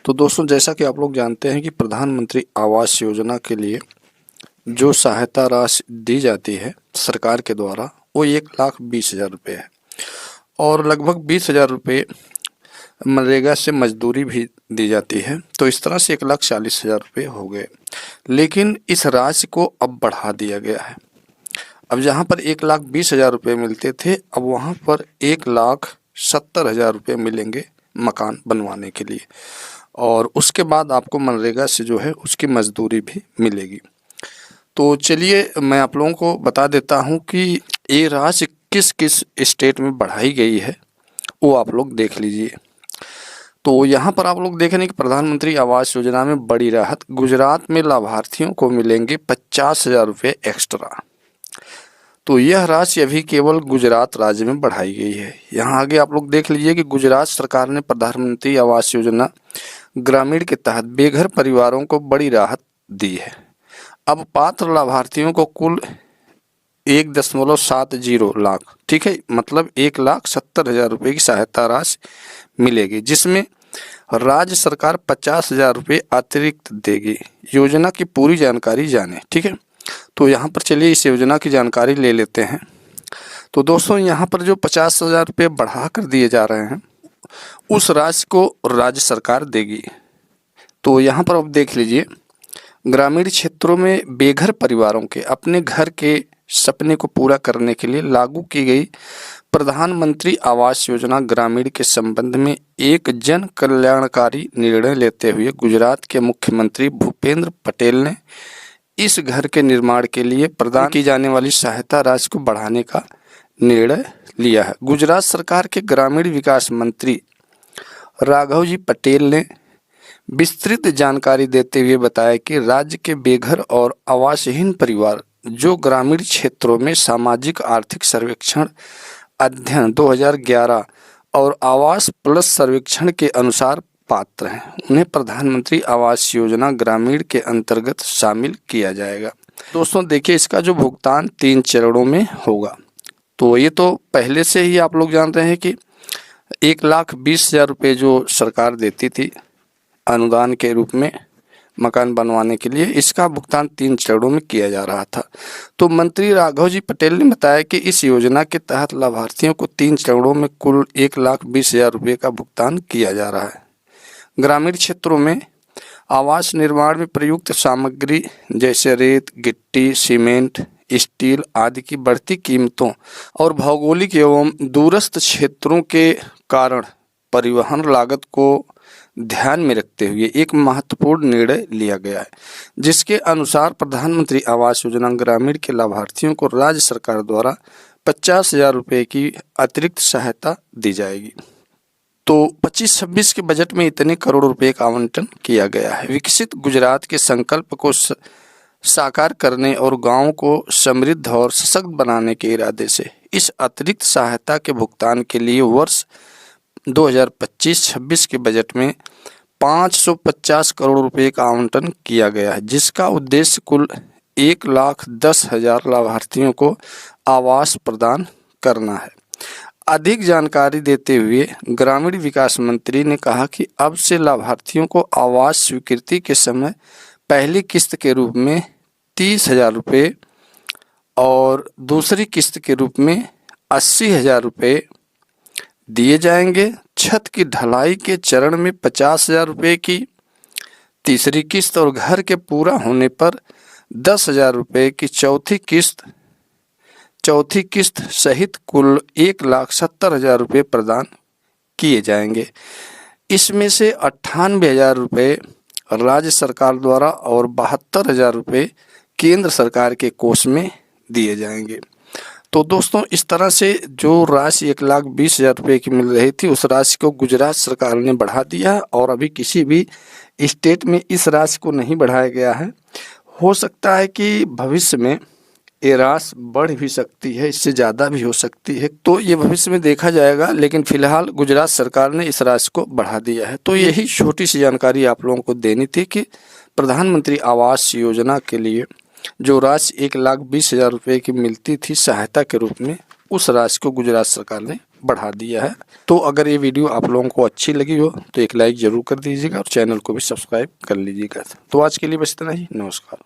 तो दोस्तों, जैसा कि आप लोग जानते हैं कि प्रधानमंत्री आवास योजना के लिए जो सहायता राशि दी जाती है सरकार के द्वारा वो 1,20,000 रुपये है और लगभग 20,000 रुपये मनरेगा से मजदूरी भी दी जाती है। तो इस तरह से 1,40,000 रुपये हो गए। लेकिन इस राशि को अब बढ़ा दिया गया है। अब जहाँ पर 1,20,000 रुपये मिलते थे, अब वहाँ पर 1,70,000 रुपये मिलेंगे मकान बनवाने के लिए, और उसके बाद आपको मनरेगा से जो है उसकी मजदूरी भी मिलेगी। तो चलिए मैं आप लोगों को बता देता हूँ कि ये राशि किस किस स्टेट में बढ़ाई गई है, वो आप लोग देख लीजिए। तो यहाँ पर आप लोग देख रहे हैं कि प्रधानमंत्री आवास योजना में बड़ी राहत, गुजरात में लाभार्थियों को मिलेंगे 50,000 रुपये एक्स्ट्रा। तो यह राशि अभी केवल गुजरात राज्य में बढ़ाई गई है। यहाँ आगे आप लोग देख लीजिए कि गुजरात सरकार ने प्रधानमंत्री आवास योजना ग्रामीण के तहत बेघर परिवारों को बड़ी राहत दी है। अब पात्र लाभार्थियों को कुल 1.70 लाख, ठीक है, मतलब 1,70,000 रुपये की सहायता राशि मिलेगी, जिसमें राज्य सरकार 50,000 रुपये अतिरिक्त देगी। योजना की पूरी जानकारी जाने, ठीक है। तो यहाँ पर चलिए इस योजना की जानकारी ले लेते हैं। तो दोस्तों, यहाँ पर जो 50,000 रुपये बढ़ा कर दिए जा रहे हैं उस राशि को राज्य सरकार देगी। तो यहाँ पर आप देख लीजिए, ग्रामीण क्षेत्रों में बेघर परिवारों के अपने घर के सपने को पूरा करने के लिए लागू की गई प्रधानमंत्री आवास योजना ग्रामीण के संबंध में एक जन कल्याणकारी निर्णय लेते हुए गुजरात के मुख्यमंत्री भूपेंद्र पटेल ने इस घर के निर्माण के लिए प्रदान की जाने वाली सहायता राशि को बढ़ाने का निर्णय लिया है। गुजरात सरकार के ग्रामीण विकास मंत्री राघवजी पटेल ने विस्तृत जानकारी देते हुए बताया कि राज्य के बेघर और आवासहीन परिवार जो ग्रामीण क्षेत्रों में सामाजिक आर्थिक सर्वेक्षण अध्ययन 2011 और आवास प्लस सर्वेक्षण के अनुसार पात्र हैं, उन्हें प्रधानमंत्री आवास योजना ग्रामीण के अंतर्गत शामिल किया जाएगा। दोस्तों देखिए, इसका जो भुगतान 3 चरणों में होगा। तो ये तो पहले से ही आप लोग जानते हैं कि 1,20,000 रुपये जो सरकार देती थी अनुदान के रूप में मकान बनवाने के लिए, इसका भुगतान 3 चरणों में किया जा रहा था। तो मंत्री राघवजी पटेल ने बताया कि इस योजना के तहत लाभार्थियों को 3 चरणों में कुल 1,20,000 रुपये का भुगतान किया जा रहा है। ग्रामीण क्षेत्रों में आवास निर्माण में प्रयुक्त सामग्री जैसे रेत, गिट्टी, सीमेंट, स्टील आदि की बढ़ती कीमतों और भौगोलिक एवं दूरस्थ क्षेत्रों के कारण परिवहन लागत को ध्यान में रखते हुए एक महत्वपूर्ण निर्णय लिया गया है, जिसके अनुसार प्रधानमंत्री आवास योजना ग्रामीण के लाभार्थियों को राज्य सरकार द्वारा 50,000 रुपये की अतिरिक्त सहायता दी जाएगी। तो 25-26 के बजट में इतने करोड़ रुपए का आवंटन किया गया है। विकसित गुजरात के संकल्प को साकार करने और गांवों को समृद्ध और सशक्त बनाने के इरादे से इस अतिरिक्त सहायता के भुगतान के लिए वर्ष 2025-26 के बजट में 550 करोड़ रुपए का आवंटन किया गया है, जिसका उद्देश्य कुल 1,10,000 लाभार्थियों को आवास प्रदान करना है। अधिक जानकारी देते हुए ग्रामीण विकास मंत्री ने कहा कि अब से लाभार्थियों को आवास स्वीकृति के समय पहली किस्त के रूप में 30,000 रुपये और दूसरी किस्त के रूप में 80,000 रुपये दिए जाएंगे। छत की ढलाई के चरण में 50,000 रुपये की तीसरी किस्त और घर के पूरा होने पर 10,000 रुपये की चौथी किस्त सहित कुल 1,70,000 रुपये प्रदान किए जाएंगे। इसमें से 98,000 रुपये राज्य सरकार द्वारा और 72,000 रुपये केंद्र सरकार के कोष में दिए जाएंगे। तो दोस्तों, इस तरह से जो राशि 1,20,000 रुपये की मिल रही थी उस राशि को गुजरात सरकार ने बढ़ा दिया और अभी किसी भी स्टेट में इस राशि को नहीं बढ़ाया गया है। हो सकता है कि भविष्य में ये राशि बढ़ भी सकती है, इससे ज़्यादा भी हो सकती है, तो ये भविष्य में देखा जाएगा। लेकिन फिलहाल गुजरात सरकार ने इस राशि को बढ़ा दिया है। तो यही छोटी सी जानकारी आप लोगों को देनी थी कि प्रधानमंत्री आवास योजना के लिए जो राशि 1,20,000 रुपये की मिलती थी सहायता के रूप में, उस राशि को गुजरात सरकार ने बढ़ा दिया है। तो अगर ये वीडियो आप लोगों को अच्छी लगी हो तो एक लाइक ज़रूर कर दीजिएगा और चैनल को भी सब्सक्राइब कर लीजिएगा। तो आज के लिए बस इतना ही। नमस्कार।